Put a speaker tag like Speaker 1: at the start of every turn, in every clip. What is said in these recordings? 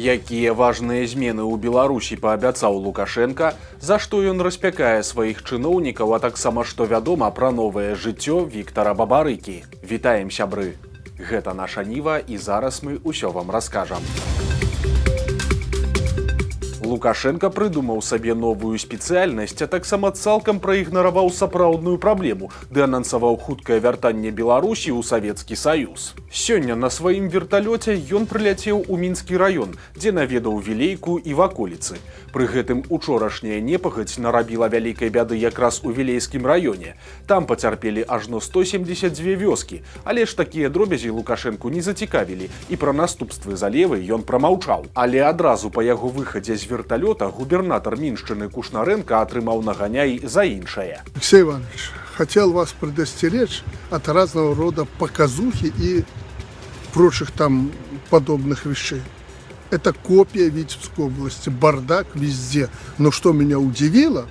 Speaker 1: Якія важныя змены ў Беларусі паабяцаў Лукашенка, за што ён распякае сваіх чыноўнікаў, а таксама што вядома пра новае жыццё Віктара Бабарыкі. Вітаем, сябры! Гэта наша Ніва, і зараз мы ўсё вам раскажам. Лукашенко прыдумаў сабе новую спецыяльнасць, а таксама цалкам праігнараваў сапраўдную праблему, ды анансаваў хуткае вяртанне Беларусі ў Савецкі Саюз. Сёння на сваім верталёце ён прыляцеў у Мінскі раён, дзе наведаў Вілейку і ваколіцы. Пры гэтым учорашняя непагадзь нарабіла вялікай бяды якраз у Вілейскім раёне. Там пацярпелі ажно 172 вёскі, але ж такія дробязі Лукашэнку не зацікавілі, і пра наступствы залевы ён прамаўчаў. Але адразу па яго выхадзе з верталёта губернатор Міншчыны Кушнаренко атрымаў наганяй за іншае.
Speaker 2: Алексей Иванович, хотел вас предостеречь от разного рода показухи и прочих там подобных вещей. Это копия Витебской области, бардак везде. Но что меня удивило,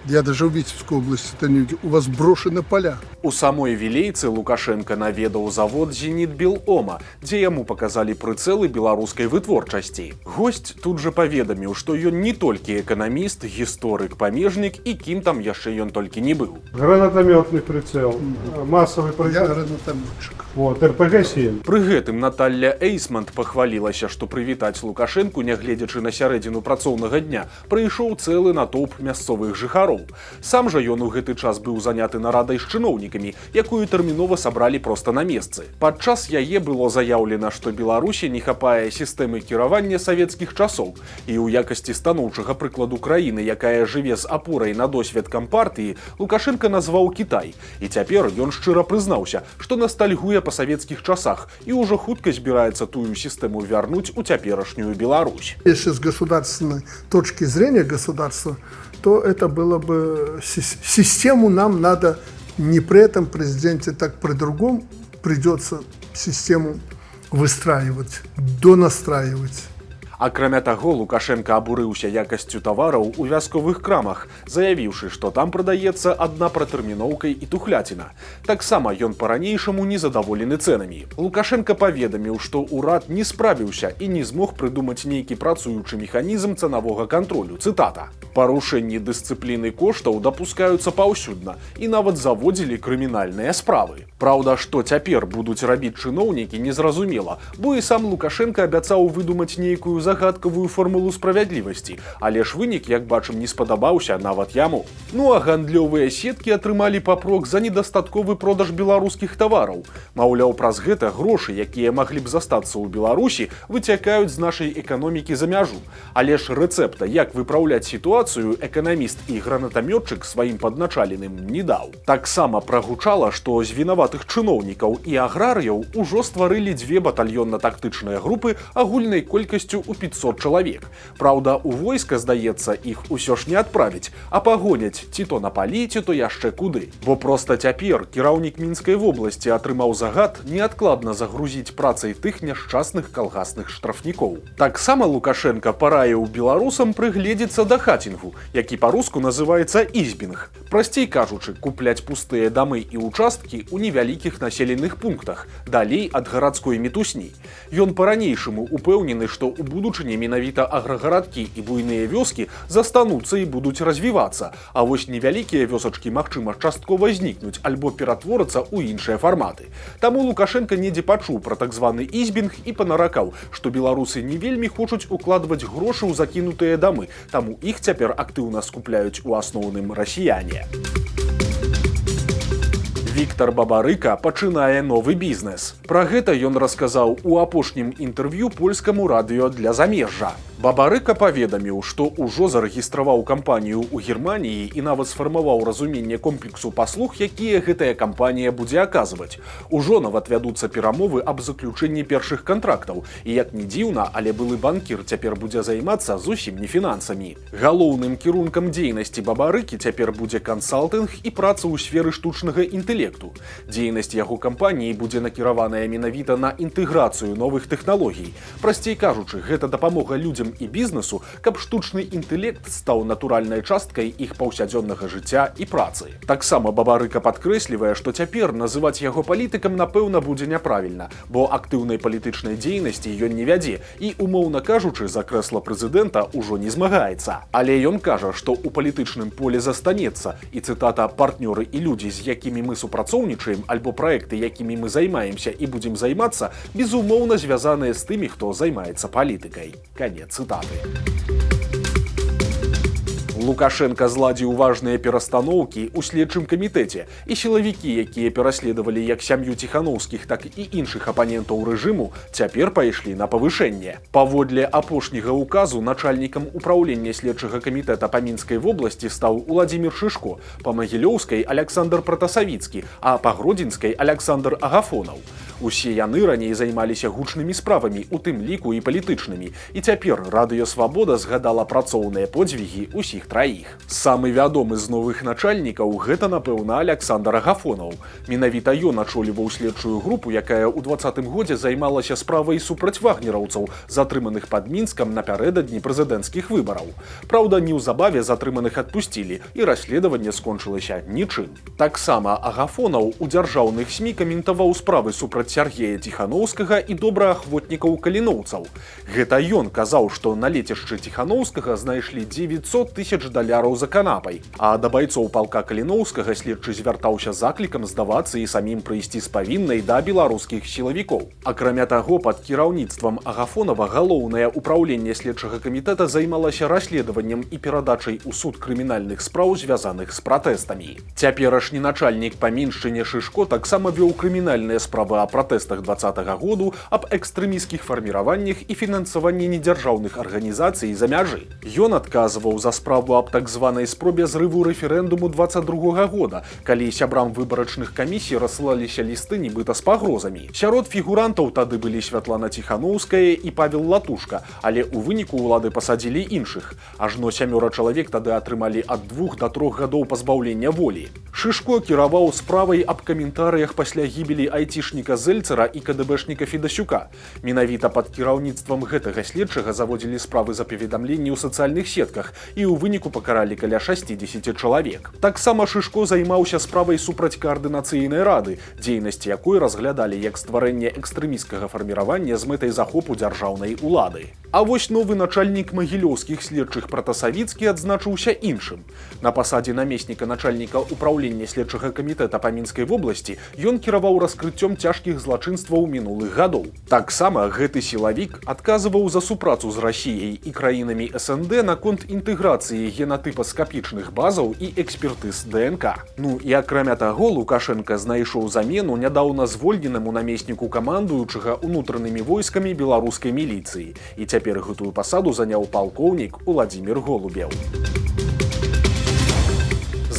Speaker 2: я даже в Витебской области это не увидел, у вас брошены поля.
Speaker 1: У самой Вілейцы Лукашенко наведаў завод «Зенітбелома», дзе яму паказалі прыцэлы беларускай вытворчасці. Госць тут жа паведаміў, што ён не толькі эканаміст, гісторык, памежнік і кім там яшчэ ён толькі не быў.
Speaker 3: Гранатометный прицел, массовый прицел.
Speaker 2: Я гранатометчик.
Speaker 3: Вот, РПГ-7.
Speaker 1: Пры гэтым Наталля Эйсмонт пахвалілася, што прывітаць Лукашэнку, нягледзячы на сярэдзіну працоўнага дня, прыйшоў цэлы натоўп мясцовых жыхароў. Сам жа ён у гэты час быў заняты нарадай з чыноўнікамі, якую тэрмінова сабралі проста на месцы. Падчас яе было заяўлена, што Беларусі не хапае сістэмы кіравання савецкіх часоў, і ў якасці станоўчага прыкладу краіны, якая жыве з апорай на досвед кампартыі, Лукашенко назваў Кітай. І цяпер ён шчыра прызнаўся, што ностальгуе па савецкіх часах і ўжо хутка збіраецца тую сістэму вярнуць у цяперашнюю Беларусь.
Speaker 2: Если с государственной точки зрения государства, то это было бы... Систему нам надо не при этом президенте, так при другом придется систему выстраивать, донастраивать.
Speaker 1: Акрамя таго, Лукашенко абурыўся якасцю тавараў у вясковых крамах, заявіўшы, што там прадаецца адна пратэрміноўкай і тухляціна. Таксама ён па-ранейшаму незадаволены цэнамі. Лукашенко паведаміў, што ўрад не справіўся і не змог прыдумаць нейкі працуючы механізм цанавога кантролю. Цытата. «Парушэнні дысцыпліны коштаў дапускаюцца паўсюдна і нават заводзілі крымінальныя справы». Праўда, што цяпер будуць рабіць чыноўнікі, незразумела, бо і сам Лукашенко абяцаў выдумаць нейкую загадкавую формулу справядлівасці, але ж вынік, як бачым, не спадабаўся нават яму. Ну а гандлёвыя сеткі атрымалі папрок за недастатковы продаж беларускіх тавараў. Маўляў, праз гэта грошы, якія маглі б застацца ў Беларусі, выцякаюць з нашай эканомікі за мяжу. Але ж рэцэпта, як выпраўляць сітуацыю, эканаміст і гранатамётчык сваім падначаленым не даў. Таксама прагучала, што з вінаватых чыноўнікаў і аграрыяў ужо стварылі дзве батальённа-тактычныя групы агульнай колькасцю у 500 чалавек. Праўда, у войска, здаецца, іх усё ж не адправіць, а пагоняць ці то на палі, ці то яшчэ куды. Бо проста цяпер кіраўнік Мінскай вобласці атрымаў загад неадкладна загрузіць працай тых няшчасных калгасных штрафнікоў. Таксама Лукашенко параіў беларусам прыгледзецца да хатінгу, які па-руску называецца ізбінг. Прасцей кажучы, купляць пустыя дамы і участкі ў невялікіх населеных пунктах, далей ад гарадской мітусні. Ён па-ранейшаму упэўнены, што ў будучыні менавіта аграгарадкі і буйныя вёскі застануцца і будуць развівацца, а вось невялікія вёсачкі, магчыма, часткова знікнуць альбо ператворацца ў іншыя фарматы. Таму Лукашенко недзе пачуў пра так званы ізбінг і панаракаў, што беларусы не вельмі хочуць укладваць грошы ў закінутыя дамы, таму іх цяпер актыўна скупляюць у асноўным расіяне. Віктар Бабарыка пачынае новы бізнес. Пра гэта ён расказаў у апошнім інтэрв'ю польскаму радыё для замежжа. Бабарыка паведаміў, што ўжо зарэгістраваў кампанію ў Германіі і нават сфармаваў разуменне комплексу паслуг, якія гэтая кампанія будзе аказваць. Ужо нават вядуцца перамовы аб заключэнні першых кантрактаў. І як не дзіўна, але былы банкір цяпер будзе займацца зусім не фінансамі. Галоўным кірункам дзейнасці Бабарыкі цяпер будзе кансалтынг і праца ў сферы штучнага інтэлекту. інтэлекту. Дзейнасць яго кампаніі будзе накіраваная менавіта на інтэграцыю новых тэхналогій. Прасцей кажучы, гэта дапамога людзям і бізнесу, каб штучны інтэлект стаў натуральнай часткай іх паўсядзённага жыцця і працы. Таксама Бабарыка падкрэслівае, што цяпер называць яго палітыкам, напэўна, будзе няправільна, бо актыўнай палітычнай дзейнасці ён не вядзе і, умоўна кажучы, за крэсла прэзідэнта ўжо не змагаецца. Але ён кажа, што ў палітычным поле застанецца, і цытата «партнёры і людзі, з якімі мы супрацоўнічаем, альбо праекты, якімі мы займаемся і будзем займацца, безумоўна звязаныя з тымі, хто займаецца палітыкай». Канец цытаты. Лукашенко зладзіў важныя перастаноўкі ў следчым камітэце, і сілавікі, якія пераследавалі як сям'ю Ціханаўскіх, так і іншых апанентаў рэжыму, цяпер пайшлі на павышэнне. Паводле апошняга ўказу начальнікам управлення следчага камітэта па Мінскай вобласці стаў Уладзімір Шышко, па Магілёўскай Аляксандр Пратасавіцкі, а па Гродзенскай Аляксандр Агафонаў. Усе яны раней займаліся гучнымі справамі, у тым ліку і палітычнымі, і цяпер Радыё Свабода згадала працоўныя подзвігі ўсіх траіх. Самы вядомы з новых начальнікаў гэта, напэўна, Аляксандр Агафонаў. Менавіта ён ачоліваў следчую групу, якая ў 2020 годзе займалася справай супраць вагнераўцаў, затрыманых пад Мінскам напярэдадні прэзідэнцкіх выбараў. Праўда, неўзабаве затрыманых адпусцілі, і расследаванне скончылася нічым. Таксама Агафонаў у дзяржаўных СМІ каментаваў справы супраць Сергея Ціханаўскага і добраахвотнікаў каліноўцаў. Гэта ён казаў, што на лецішчы Ціханаўскага знайшлі $900 000 за канапай, а да байцоў палка Каліноўскага следчы звяртаўся заклікам здавацца і самім прыйсці з павіннай да беларускіх сілавікоў. Акрамя таго, пад кіраўніцтвам Агафонава галоўнае ўпраўленне следчага камітэта займалася расследаваннем і перадачай у суд крымінальных спраў, звязаных з пратэстамі. Цяперашні начальнік па Міншчыне Шышко таксама вёў крымінальныя справы о пратэстах 2020 году, аб экстрэміскіх фарміраваннях і фінансаванні недзяржаўных арганізацый за мяжы. Ён адказваў за справу аб так званай спробе зрыву рэферэндуму 2022 года, калі сябрам выбарачных камісій рассылаліся лісты нібыта з пагрозамі. Сярод фігурантаў тады былі Святлана Ціханаўская і Павел Латушка, але ў выніку ўлады пасадзілі іншых. Ажно 7 чалавек тады атрымалі ад 2 до 3 гадоў пазбаўлення волі. Шышко кіраваў справай аб каментарыях пасля гібелі айцішніка Зельцера і КДБшніка Федасюка. Менавіта пад кіраўніцтвам гэтага следчага заводзілі справы за паведамленні ў сацыяльных сетках і ў выніку пакаралі каля 60 чалавек. Таксама Шышко займаўся справай супраць каардынацыйнай рады, дзейнасць якой разглядалі як стварэнне экстрэміскага фарміравання з мэтай захопу дзяржаўнай улады. А вось новы начальнік магілёўскіх следчых Пратасавіцкі адзначыўся іншым. На пасадзе намесніка начальніка управлення следчага камітэта па Мінскай вобласці ён кіраваў раскрыццём цяжкіх злачынстваў мінулых гадоў. Таксама гэты сілавік адказваў за супрацу з Расіяй і краінамі СНД наконт інтэграцыі генатыпаскапічных базаў і экспертыз ДНК. Ну і акрамя таго, Лукашенко знайшоў замену нядаўна звольненаму намесніку камандуючага ўнутранымі войскамі беларускай міліцыі. І цяпер гэтую пасаду заняў палкоўнік Уладзімір Голубеў.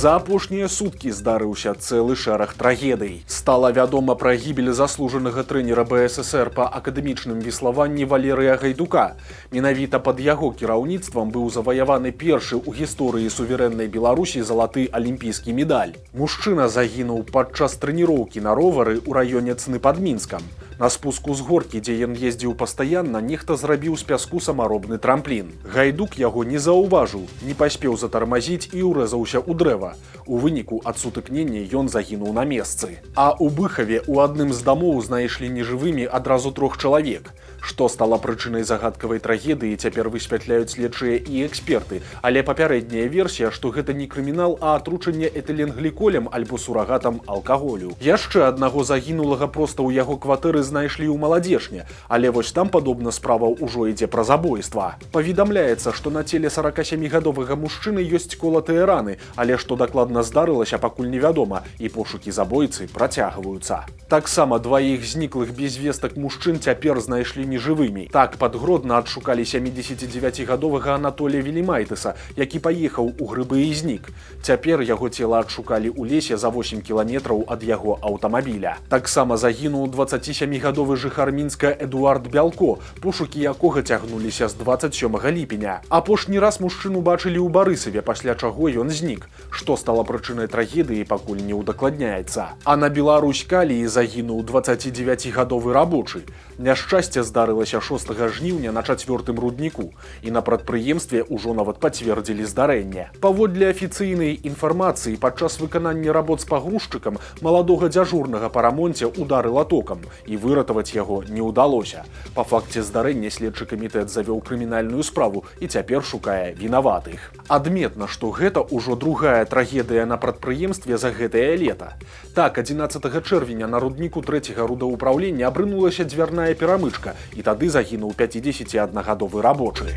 Speaker 1: За апошнія суткі здарыўся цэлы шэраг трагедый. Стала вядома пра гібель заслужанага трэнера БССР па акадэмічным веславанні Валерыя Гайдука. Менавіта пад яго кіраўніцтвам быў заваяваны першы ў гісторыі суверэннай Беларусі залаты алімпійскі медаль. Мужчына загінуў падчас трэніроўкі на ровары ў раёне Цны пад Мінскам. На спуску з горкі, дзе ён ездзіў пастаянна, нехта зрабіў з пяску самаробны трамплін. Гайдук яго не заўважыў, не паспеў затармазіць і ўрэзаўся ў дрэва. У выніку ад сутыкнення ён загінуў на месцы. А ў Быхаве ў адным з дамоў знайшлі нежывымі адразу 3 чалавек. Што стала прычынай загадкавай трагедыі, цяпер высвятляюць следчыя і эксперты, але папярэдняя версія, што гэта не крымінал, а атручанне этыленгліколем альбо сурагатам алкаголю. Яшчэ аднаго загінулага проста ў яго кватэры знайшлі ў Маладзешне, але вось там, падобна, справа ўжо ідзе пра забойства. Паведамляецца, што на целе 47-гадовага мужчыны ёсць колатыя раны, але што дакладна здарылася, пакуль невядома, і пошукі забойцы працягваюцца. Таксама дваіх зніклых без вестак мужчын цяпер знайшлі знойдзенымі жывымі. Так пад Гродна адшукалі 79гадовага Анатолія Велімайтыса, які паехаў у грыбы і знік. Цяпер яго цела адшукалі ў лесе за 8 кіламетраў ад яго аўтамабіля. Таксама загінуў 27гадовы жыхар Мінска Эдуард Бялко, пошукі якога цягнуліся з 27 ліпеня. Апошні раз мужчыну бачылі ў Барысаве, пасля чаго ён знік. Што стала прычынай трагедыі, пакуль не ўдакладняецца. А на Беларусь-Каліі загінуў 29гадовы рабочы. Няшчасце здарылася 6 жніўня на 4-м рудніку, і на прадпрыемстве ўжо нават пацвердзілі здарэнне. Паводле афіцыйнай інфармацыі, падчас выканання работ з пагрузчыкам маладога дзяжурнага па рамонце ударыла токам, і выратаваць яго не ўдалося. Па факце здарэння следчы камітэт завёў крымінальную справу і цяпер шукае вінаватых. Адметна, што гэта ўжо другая трагедыя на прадпрыемстве за гэтае лета. Так, 11 чэрвеня на рудніку 3-га рудаўпраўлення абрынулася дзвярная перамычка, і тады загінуў 51гадовы рабочы.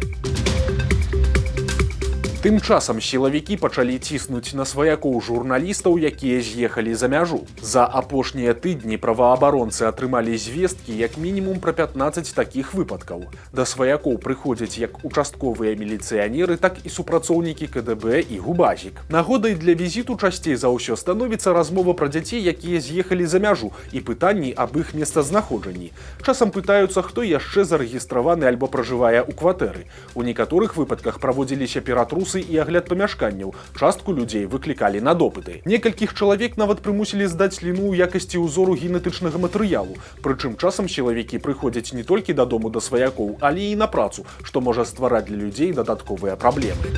Speaker 1: Тым часам сілавікі пачалі ціснуць на сваякоў журналістаў, якія з'ехалі за мяжу. За апошнія тыдні праваабаронцы атрымалі звесткі як мінімум пра 15 такіх выпадкаў. Да сваякоў прыходзяць як участковыя міліцыянеры, так і супрацоўнікі КДБ і Губазік. Нагодай для візіту часцей за ўсё становіцца размова пра дзяцей, якія з'ехалі за мяжу, і пытанні аб іх месцазнаходжанні. Часам пытаюцца, хто яшчэ зарэгістраваны альбо пражывае ў кватэры. У некаторых выпадках праводзіліся ператрусы і агляд памяшканняў, частку людзей выклікалі на допыты. Некалькіх чалавек нават прымусілі здаць сліну ў якасці ўзору генетычнага матэрыялу. Прычым часам сілавікі прыходзяць не толькі дадому да сваякоў, але і на працу, што можа ствараць для людзей дадатковыя праблемы.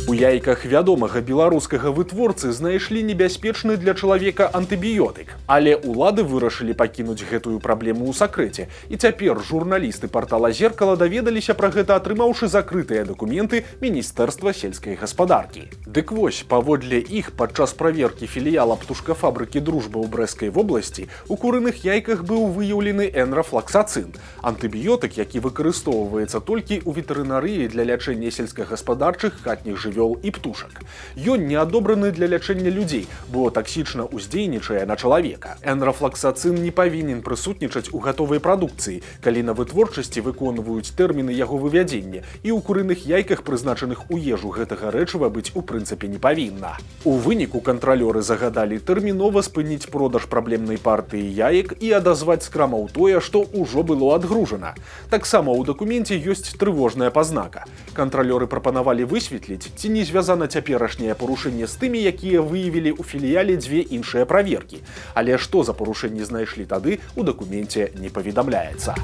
Speaker 1: У яйках вядомага беларускага вытворцы знайшлі небяспечны для чалавека антыбіётык. Але ўлады вырашылі пакінуць гэтую праблему ў сакрэце. І цяпер журналісты партала «Зеркала» даведаліся пра гэта, атрымаўшы закрытыя дакументы Міністэрства сельскай гаспадаркі. Дык вось, паводле іх, падчас праверкі філіяла птушкафабрыкі «Дружба» ў Брэскай вобласці, у курыных яйках быў выяўлены энрафлаксацын. Антыбіётык, які выкарыстоўваецца толькі ў ветэрынарыі для лячэння сельскагаспадарчых хатніх жывёл і птушак. Ён не адобраны для лячэння людзей, бо таксічна ўздзейнічае на чалавека. Энрафлаксацын не павінен прысутнічаць у гатовай прадукцыі, калі на вытворчасці выконваюць тэрміны яго вывядзення, і ў курыных яйках, прызначаных у ежу, гэтага рэчыва быць у прынцыпе не павінна. У выніку кантралёры загадалі тэрмінова спыніць продаж праблемнай партыі яек і адазваць з крамаў тое, што ўжо было адгружана. Таксама ў дакуменце ёсць трывожная пазнака. Кантралёры прапанавалі высветліць, ці не звязана цяперашняе парушэнне з тымі, якія выявілі ў філіяле дзве іншыя праверкі. Але што за парушэнні знайшлі тады, у дакуменце не паведамляецца.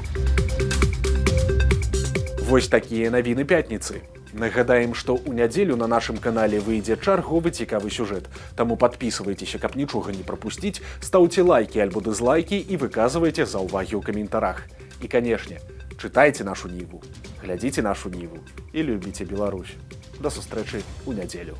Speaker 1: Вось такія навіны пятніцы. Нагадаем, што ў нядзелю на нашым канале выйдзе чарговы цікавы сюжэт. Таму падпісвайцеся, каб нічога не прапусціць, стаўце лайкі альбо дызлайкі і выказвайце заўвагі ў каментарах. І, канешне, чытайце нашу ніву, глядзіце нашу ніву і любіце Беларусь. До сустрэчы ў нядзелю.